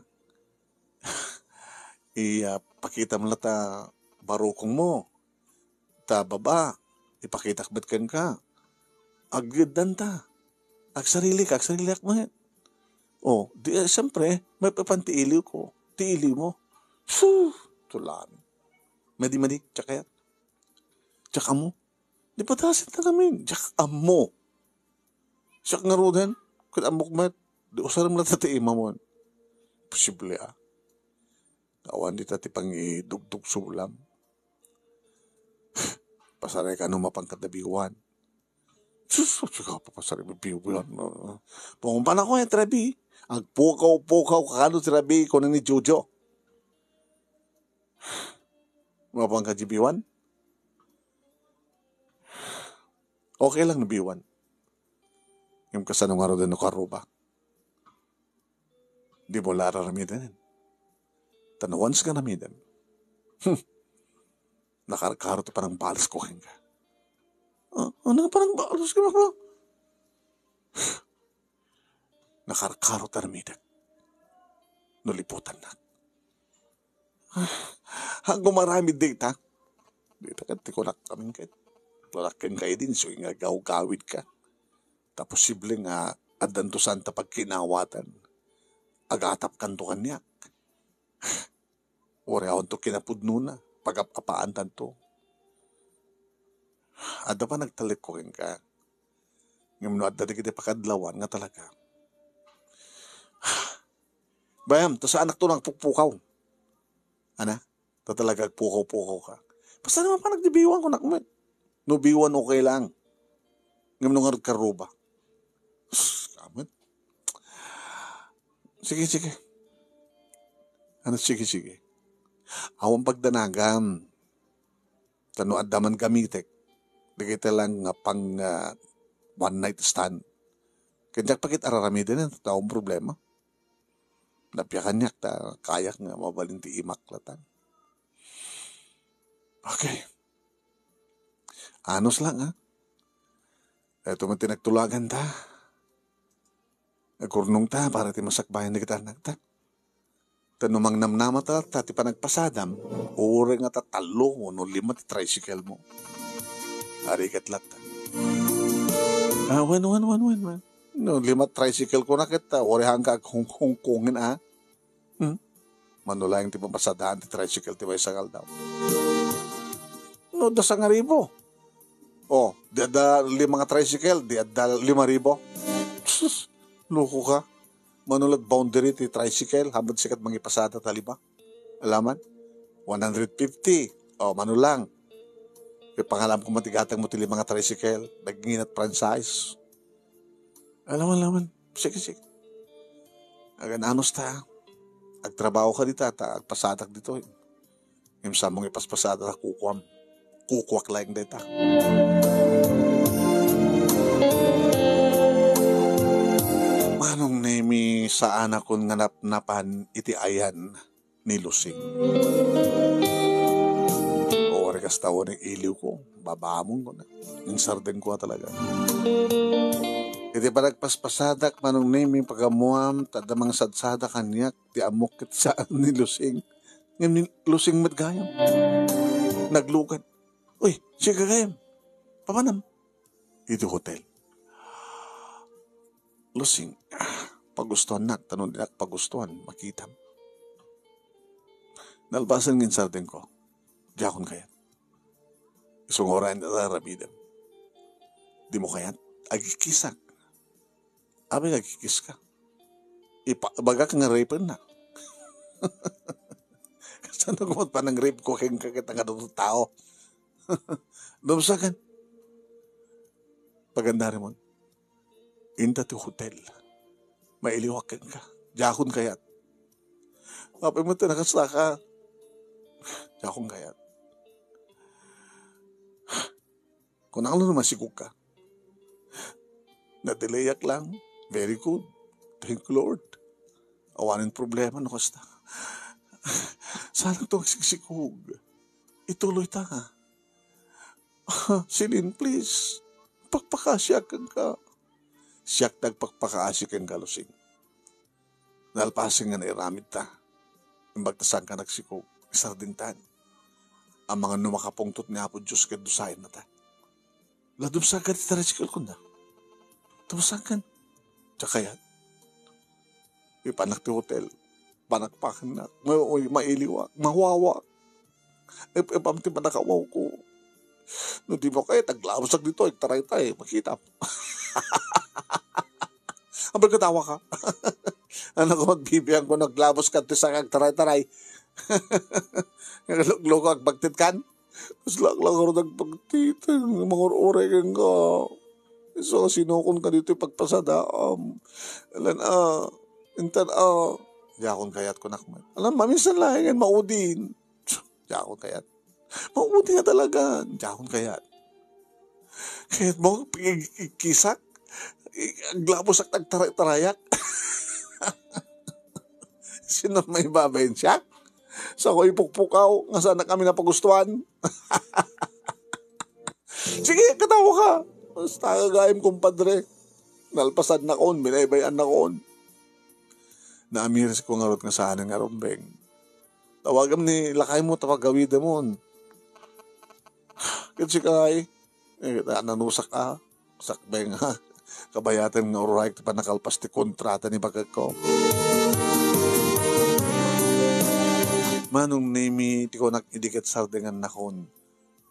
Pakita mo lang ta barukong mo. Ta baba. Ipakita kabitkan ka. Agyadan ta. Agsarili akman. Oh, siyempre, may papantiiliw ko. Tiiliw mo. Tulan. Madi, tsaka yan. Tsaka mo. Di pa tasin na namin. Tsaka mo. Siyak nga rodan. Kung amok mat, di usaram lang tatiima mo. Posible Awan di tati pang idugtog sulam. Pasaray ka nung mapangkadabiwan. Tsaka pa pasaray mabiwan. Pumumpan ako Trabi. Ang pukaw kakano Trabi ko na ni Jojo. Mapangkadibiwan? Okay lang nabiwan. Yung kasanong araw din karuba. Di mo lara ramidan. Tanawans ka namidan. Nakarakaro ti parang balas ko ka. Ano parang balas ka ba? Nakarakaro ta namidan. Nuliputan na. Hanggang marami data. Dito ka, tikunak kaming kahit. Lalaking kayo din, so nga gawid ka. Tapos posible nga, adan to santa pagkinawatan. Agatap kanto kanyak. Ore akong to kinapudno na. Pag-apaan tanto. Ada pa nagtalik ko rin ka. Ngayon no, ada di kita pakadlawan nga talaga. Bayam, to sa anak to ng pukpukaw. Ana? To talaga pukaw-pukaw ka. Basta naman pa nagdibiwan ko nakmet. No biwan okay lang. Ngam nung nga karuba. Kamet. Sige. Ano sige. Awang pagdanagan. Tano adaman gamitek. Dagita lang nga pang one night stand. Kanya pagit araramidin ang taong problema. Napiyakan niya ta kayak nga mabalinti imaklatan. Okay. Anos lang ha. Ito man tinagtulagan ta. Nagkurnong ta para ti masakbayan na kita nagta. Tanumang namnama ta ti panagpasadam. Ure nga ta talo no 5 ti tricycle mo. Ari katlat ta. Wan. No, 5 tricycle ko na kita. Ore hangga kungkungin Manulayang ti pamasadahan ti tricycle ti may sangal daw. No, 2,000. Oh, di ada 5 tricycle, di ada 5,000. Loko ka. Manulat boundary ti tricycle, habang sikat mangipasada taliba. Alaman? 150. Oh, manulang. Kaya pangalam ko matigatang mo ti 5 tricycle, naginginat franchise. Alaman. Sige. Agan anos ta. Agtrabaho ka dito at agpasadak dito. Yung sa mong ipaspasada na kukwak lang dito. Manong nemi sa anak kong napan iti ayan ni Lusing. O rekas tao ng iliw ko, babamong ko na. Insarden ko talaga. Iti pa nagpaspasadak manong nemi pagamuam tadamang sadsada kanyak ti amok kit saan ni Lusing. Ngayon ni Lusing matgayam. Naglugan. Uy, siya gagayam. Pamanam. Iti hotel. Lusing. Pagustuhan na. Tanong din pagustuhan. Makitam. Nalbasan ngin sarden ko. Diyakon kayat. Isang oran na rabidam. Di mo kayat. Agikisak. Abi nagkikis ka. Baga ka nga raper na. Saan ako pa ng rape ko kaya kakita nga doon tao. Dumsakan. Paganda rin mo. Inta ti hotel. Mailiwakan ka. Jakon kayat. Mapay mo ito nakasaka. Jakon kayat. Kung ang naman sikog ka. Natiliyak lang. Very good. Thank you, Lord. Awanin problema, no kasta. Sana itong siksikog. Ituloy ta. Silin, please. Pagpakasyakan ka. Siyak nagpagpakaasyakan ka, Lusing. Nalpasing nga nairamid ta. Imbagtasan ka nagsikog. Isardintan. Ang mga numakapungtot ni Apo Diyos kaya dusahin na ta. Ladumsan ka dito resikal ko na. Dumsan ka. Tsaka yan. Ipanak ti hotel. Panakpakan na. Mailiwa. Mawawa. Ipamti manakawaw ko. No di mo kayo, taglawasak dito. Taray-tay. Makita mo. Ang katawa ka. Anak ko, magbibiyan ko. Naglabos ka. Tisang taray-taray. Logo agbagtit kan. Mas lang ako nagpagtit. Mga oray kang ka. So, sinukon ka dito pagpasada. Alam, intan, Yakon kayat ko nakman. Alam, maminsan lang yan, maudin. Yakon kayat. Maudin nga talaga. Yakon kayat. Kayat mo, kisak. Glabos at nagtarayak. Sino may babayin siya? Sa ko ipukpukaw. Nga sana kami napagustuhan. Sige, katawa ka. Basta kagayim kumpadre. Nalpasan na koon, binaybayan na koon. Naamiris ko nga rot nga saan nga rombeng. Tawagam ni lakay mo, tawagawid mo. Kasi kay, nanusak ka. Sakbeng ha. Kabayatan nga oray, pa nakalpas ti kontrata ni bagag ko. Manong nemi, ti ko nakidikat sardengan na koon.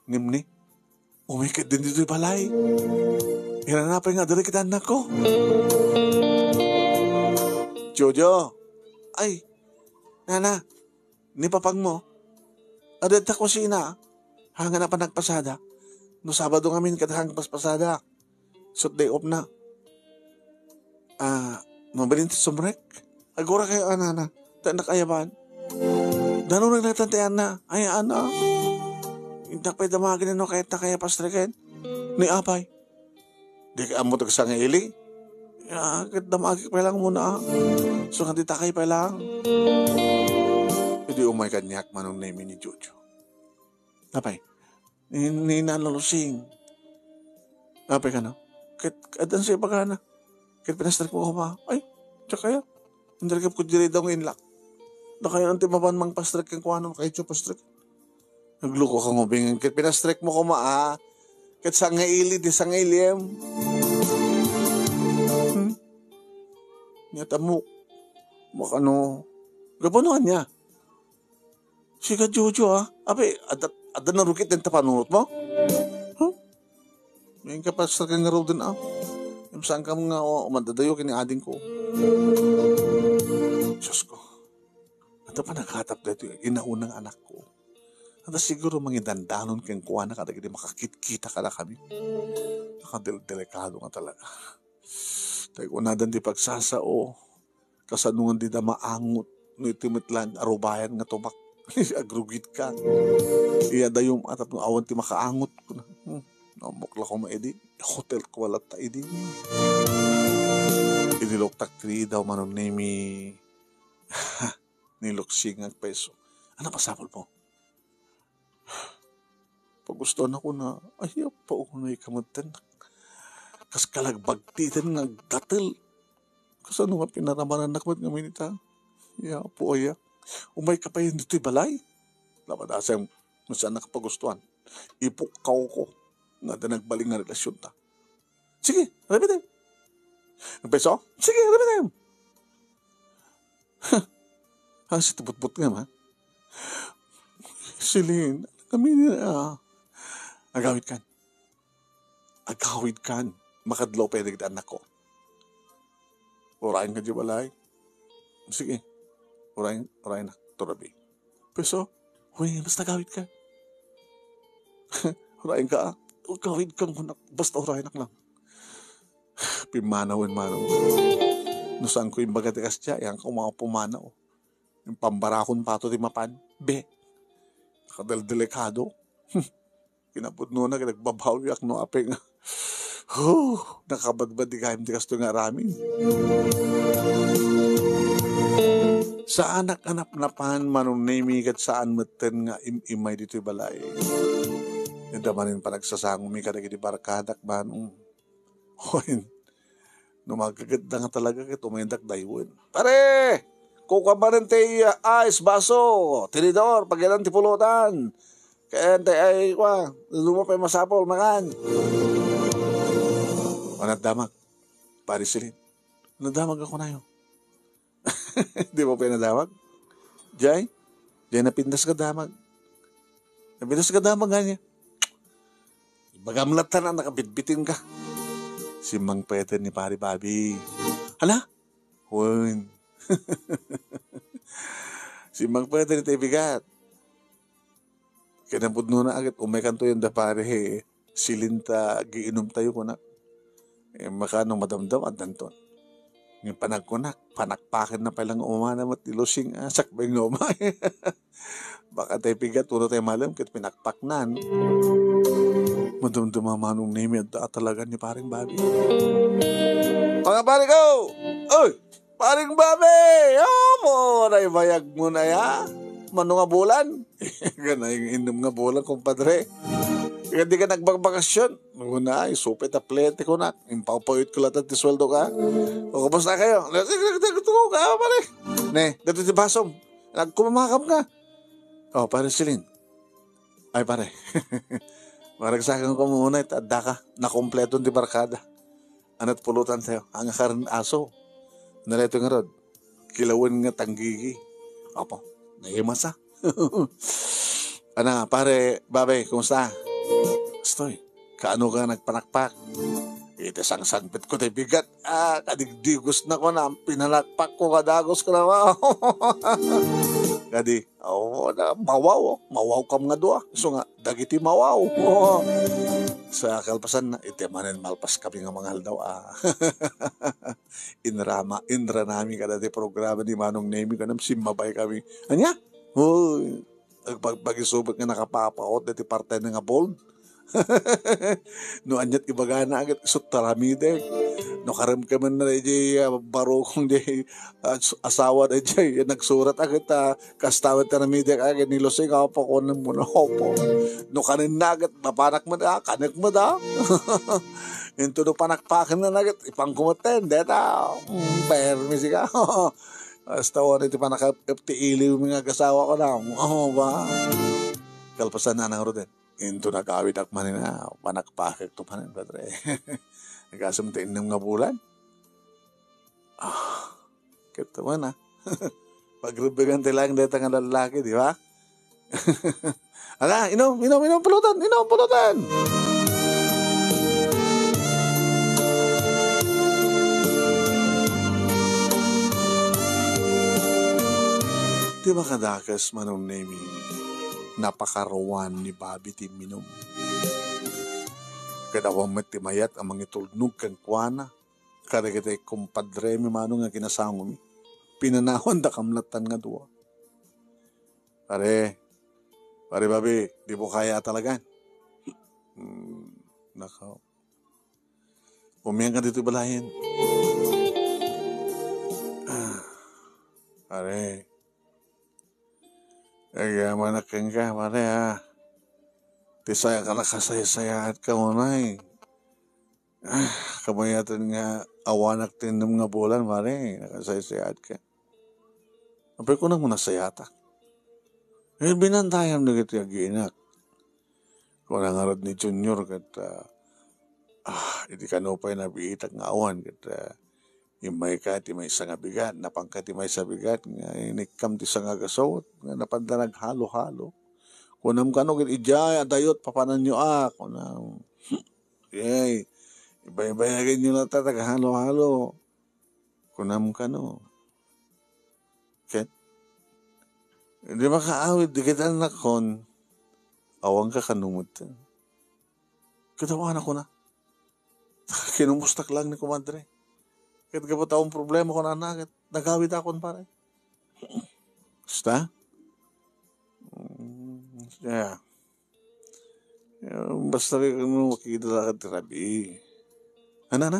Ngimni? Umikit din dito'y balay. Iranapay nga dali kita anak ko. Jojo, Ay, nana, ni papang mo, adat ta kusina, hanga na pa nagpasada. No Sabado ngamin kadahang paspasada. So day off na. Mabalin ti sumrek. Agora kayo anana, ta nakayaban. Dano naglatantayan na, ay ana. Intak pa'y damagin no kahit na kaya pastreken. Ni apay. Di ka amo sa ngaili. Kahit damagin pa lang muna. So nga takay pa lang. Hindi umay kanyak manong name ni Jojo. Apay. Ni nalalusing. Apay ka na. Kahit adan siya baga na. Kahit pinastrek mo ko pa. Ay, tsaka kaya. Hindi ka po diri daw ng inlak. Na kayo ang timaban mang pastrek kang kuhanon. Kahit siya pastrek. Nagluko ka ngubing. Kahit pinastrek mo ko maa. Kahit sa ngaili, di sa ngailiem. Nyata mo. Makano. Gapunuhan niya. Siya Jojo Ape, ada na rukit din tapanunot mo? Ngayon ka pa sa kang nga din Yung saan ka mga umadadayo kini ading ko. Diyos ko. Ito pa naghatap dito inaunang anak ko. Ito siguro mangidandanon kang kuha na kada makakita ka na kami. Nakadelikado nga talaga. Tayo ko na di pagsasao. Kasanungan di na maangot. No itimitlan arubayan nga tumak. Agrugit ka. Iya da yung atat ng awan ti makaangot ko na. Namukla ko maedi. Hotel ko wala ta edi. Idiloktak tri daw manon nemi. Niluksing ang peso. Ano pasapol po? Pagustuhan ako na ayaw pa ako na ikamantan. Kas kalagbagtitan nga datil. Kas ano nga pinaramanan na kamat nga minita. Ya po aya. Umay ka pa yun dito'y balay. Lamadasang masaan nakapagustuhan. Ipukaw ko. Nga da nagbaling nga relasyon ta. Sige, rabitin. Ang peso? Sige, rabitin. Si tubot-bot nga ma. Silin, kami na. Agawid kan. Agawid kan. Makadlaw pa yung anak ko. Urain ka di balay. Sige. Urain na. Turabi. Peso, huwag basta gawid ka. Urain ka gawid kang basta urain lang. Pimanaw. Nusang ko yung bagatikas siya, yang ko mga pumanaw. Yung pambarakon pato di mapan. Be. Nakadaldelikado. Kinapod na kinagbabawiak no apeng. Nakabadbad di kahit di kasto nga ramin. Sa anak-anak na pan manong namigat saan maten nga imay dito'y balay. Ito manin pa nagsasangong may kadagi di barkadak manong. Hoy, numagagad na nga talaga kaya tumindak daywin. Pare! Kuka ba rin tayo ice, baso, tinidor, pagyalan ti pulutan. Kaya tayo ay, lumapay masapol, makan. Nadamag. Parisilin. Nadamag ako na yun. Di mo pa nadamag? Jay? Jay, napindas ka damag. Napindas ka damag nga niya. Bagamlatan na nakabitbitin ka. Si Mang Peter ni Pari Bobby. Hala? Huwag. Si Mang Peter ni Tebigat. Kinapod na agad. Umekanto yung da pare. Silinta, giinom tayo ko na. Makano madamdam at danton. Yung panagkunak, panakpakin na palang umana mat ilusing sakbay ng umay. Baka tayo pigat, uno tayo malam, kit pinakpaknan. Madamdama manong name at talaga ni paring Bobby. Mga pare ko! Oy! Paring Bobby! Mo! Naibayag mo na ya! Mano nga bulan? Gana yung inom nga bulan, kumpadre. Kaya di ka nagbagbakasyon. Muna ay, supit a plete ko na. Impapawit ko lahat at isweldo ka. O, kamusta kayo? Nagtutuko ka, pare. Ne, dito si Basom. Nagkumamakap ka. O, pare Silin. Ay, pare. Maragsakan ko muna at adda ka. Nakompleto di barkada. Anat pulutan tayo. Ang karin aso. Nalito nga rod. Kilawan nga tanggigi. Opo, naimasa. Pare, Babay, kumusta? Stoy, kaano ka nagpanakpak? Iti sang-sangpit ko tayo bigat. Kadigdigos na ko na. Pinalakpak ko kadagos ko na. Kadi, mawaw. Mawaw kam nga doa. So nga, dagiti mawaw. Sa kalpasan na, iti manen malpas kami nga mangal daw. Indra namin kada ti programa ni Manong Nemi kanam simmabay kami. Anya? Pag-isubot nga nakapapaot dati parte na nga bold. No anyat ibaga na agad isot taramide. No karam ka man na baro kong asawa na nagsurat agad kastawat taramide agad nilosay ka pa ko na muna po. No kanin na agad mapanak mo da kanak mo da. Into no panakpakan na agad ipang kumaten deta. Permisi ka. Hasta wala iti panakapti-iliw mga kasawa ko na. Ba? Kalpasan na nang roden. Into nagawid ak manin na. Panakpakik to manin, padre. Nagasamtain ng nga bulan. Kito man Pagrubigan tilang deta nga lalaki, di ba? Ala, inom, pulutan. Di ba kadakas Manong Nemi, napakaruan ni Bobby ti minom. Kadawang matimayat ang mga tulnog kang kuana, karagitay kumpadre mi Manong nga kinasangom mi, pinanawan da kamlatan nga duwa. Pare Bobby, di mo kaya talagan. Nakaw. Umiyang ka dito balahin. Pare, kaya manaking ka, pare Tisaya ka nakasaya-sayaan ka mo na Kamayatan nga awanak tinam nga bulan, pare. Nakasaya-sayaan ka. Apay ko nang munasayata. Binantayan na kita giinak. Kung nangarad ni Junior kat iti kanupay na biitak nga awan kat imay ka ti may nga bigat, napangka ti may sa bigat, nga inikam ti nga gasawot, nga napandanag halo-halo. Kunam ka no, ijay, adayot, papanan nyo kunam, yay, ibay-ibayagin nyo na tatag halo-halo. Kunam ka no. Ket, hindi makaawid, di kita nakon, awang ka kanumot. Katawan ako na. Kinumustak lang ni kumadre. Kat kapag taong problema ko na nakit, nagawid akon pare. Basta? Yeah. Basta rin kung makikita na ka tirabi. Ano?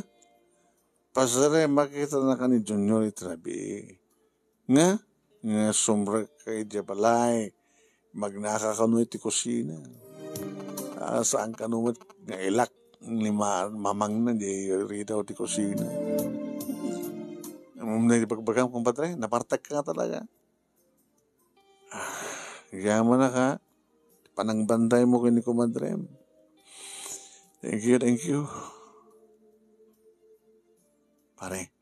Basta rin makikita na ka ni Junior itirabi. Nga sumra kay Jabalay, magnakakano iti kusina. Saan kanumot nga ilak, mamang na di ritaw ti kusina. Pagbagang kumpadre, napartek ka nga talaga. Yaman na ka, panangbanday mo kini kumadre. Thank you. Pare,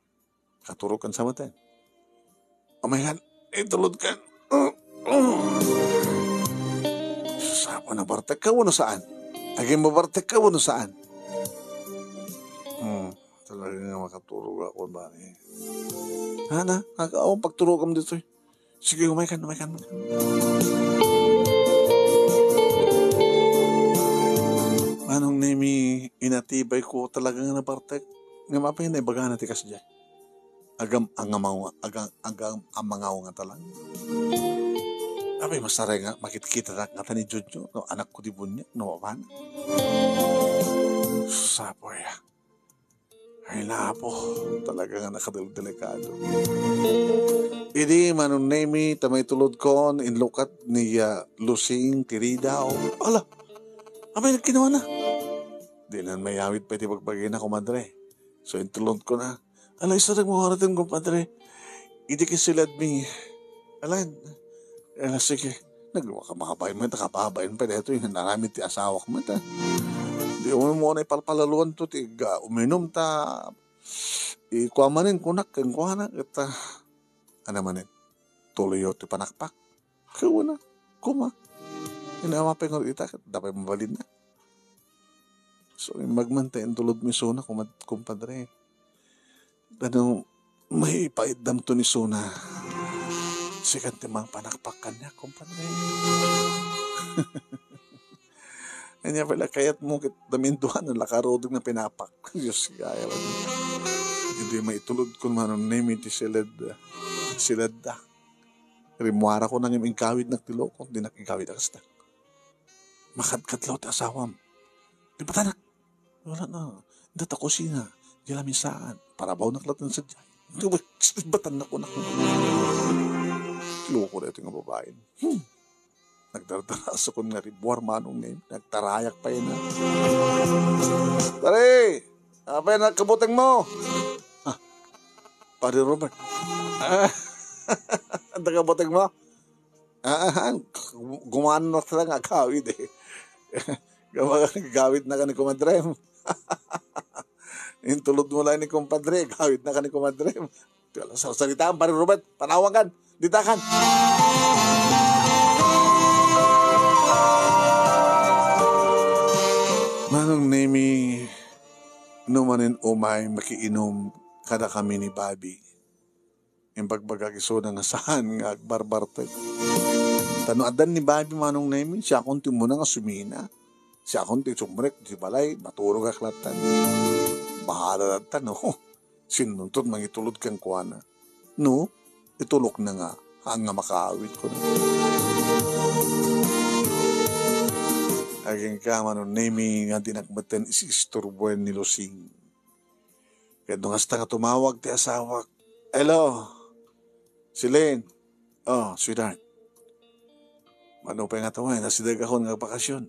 katurukan sa mata. Oh my God, itulod ka. Sapa na partek ka, wano saan? Aging mabartek ka, wano saan? Talaga nga makaturog ako ba? Hana, kakaawang pagturog dito. Sige, umaykan. Manong Nemi, inatibay ko talaga nga napartek. Nga mapay na ibaga na tikas dyan. Agam amangaw nga talang. Abay, masaray nga, makikita na nga ni Jojo, no, anak ko di bunya, no, apana. Sapoy, ay napo, talaga nga nakadal-delikado. Idi, Manong Nemi, tamay tulod ko, inlukat ni Lusing Tirida, ala, abay, nagkinawa na. Di na may awit pa iti pagpagay na kumadre. So, intulod ko na, ala, isa rin mo haratin kumpadre, idi kisilad mi, ala, sige, nagmakababayin mo, nakababayin pa dito, yung naramit ti asawa ko mo, di mo na ipalpalaluan to, uminom ta, ikuamanin kunak, kuhanak, ita, ano manin, tuloy yun, ti panakpak, kawa na, kuma, inamapin ko ita, dapat mabalin na. So, magmantain tulod mi suna, kumpadre. Ano, may paidam to ni suna. Sikat timang panakpakan niya, kumpadre. Kanya pala, kaya't mo daminduhan ng lakarodog na pinapak. Diyos kaya. Hindi maitulod ko man ang name iti silad da. Rimuara ko nang yung kawid nagtilo ko, di nakikawid akasta. Makadkadlaw ta asawam. Di ba tanak? Wala na. Data kusina. Di lamisaan. Parabaw naklatan sa dyan. Di ba tanak ko na ko? Loko na ito nga babae. Nagdardaraso ko nga ribuar manong name. Nagtarayak pa yun. Tari! Apa yung nakabutang mo? Pare Robert. Ang nakabutang mo? Gumano na talaga kawid eh. Gawid na ka ni kumadrem. Intulod mo lang ni kumpadre. Gawid na ka ni kumadrem. Sa salitaan, pare Robert. Panawagan. Ditakan. Manong nemi numanin umay makiinom kada kami ni Bobby. Yung pagbagagiso na nga saan nga agbarbarte. Tanuadan ni Bobby manong nemi, siya akong timuna nga sumina. Siya akong tisumrek, di balay, maturog aklatan. Bahala na tano. Sinuntod mangitulod kang kuwana. No, itulok na nga, hanga makaawit ko na. Aging ka manong nemi nga dinakbatan isisturbuan ni Lusing. Kaya nung hasta nga tumawag ti asawak, hello, si Lynn. Oh, sweetheart. Manupay nga tawag, nasidag ako ng bakasyon.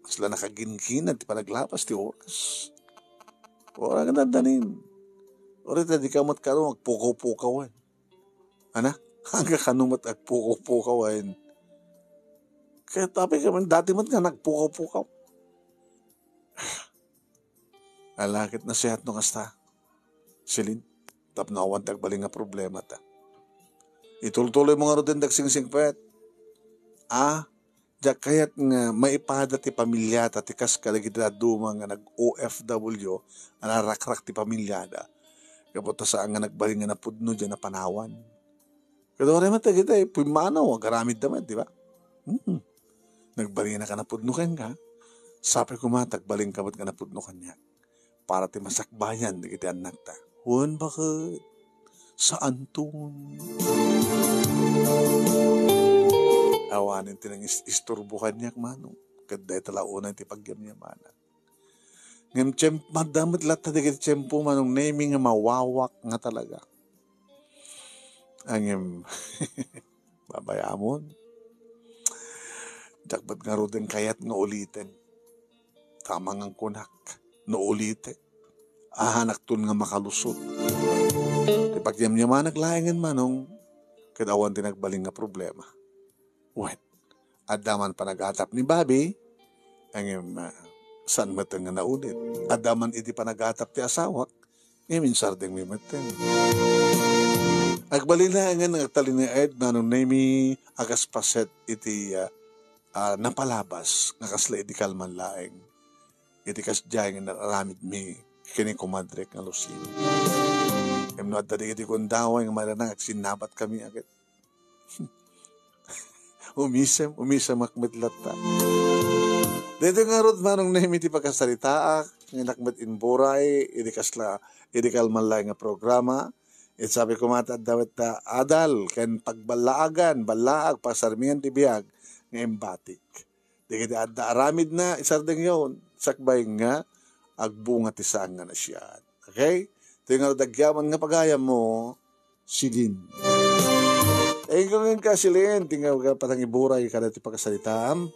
Sila nakaginkinan, ti panaglapas, ti oras. Wala ka nandanin. Orita, di ka mat karo, magpukaw-pukawan. Ana? Hanggang kanumat agpukaw-pukawan. Kaya tapi ka man, dati mat nga nagpukaw-pukaw. Alakit na siya at nung hasta. Silin, tap na awan tagbaling nga problema ta. Itultuloy mo nga rin dagsing-sing pet. Diyak kayat nga maipada ti pamilyata ti kas kalagidaduma nga nag-OFW anarakrak ti pamilyada. Kapota saan nga nagbaling nga napudno dyan na panawan. Kaya rin mata kita pumanaw, agaramid naman, di ba? Nagbaling na ka napudno ka. Sabi ko matagbaling ka ba't ka napudno ka niya. Para ti masakbayan, di kita anak ta. Huwag bakit? Saan tun? Awanin tinang isturbukan niya manong. Kaday talaunan ti pagyam niya manang. Ngam madamit lahat na digit tiyempo manong naming nga mawawak nga talaga. Angem, babayamon. Dakbat nga rodin kayat nga ulitin. Tamang ang kunak. No ulitin. Ahanak tun nga makalusot. Di pagyam niya man naglayangan manong. Kadawan din nagbaling nga problema. What? Adaman pa nag-atap ni Bobby, ang saan matang nga naulit. Adaman iti pa nag-atap ti asawak, ngayon sardeng may matang. Agbalin na nga nagtalin ni Ed, manong nami agas paset iti napalabas, nga kasla iti kalman laeng. Iti kasdiyay nga nararamid mi, kini kumadrek nga lusin. Ngayon no, at tadi iti kundaway nga malanang, sinabat kami agad. Umisam akmet lata. Dito nga rod manong nahimiti pagkasalitaak, nginakmet inburay, idikal man lang nga programa, it sabi ko mata dawet ta adal, ken pagbalaag, pasarmihan ti biyag, nga embatik. Di kita adda aramid na, isardeng yun, sakbay nga, agbunga ti saan nga na siya. Okay? Ito nga dagyaman nga pagayam mo, silin. Kung ka silin, tinggal ka patang iburay ka dati pagkasalitaan.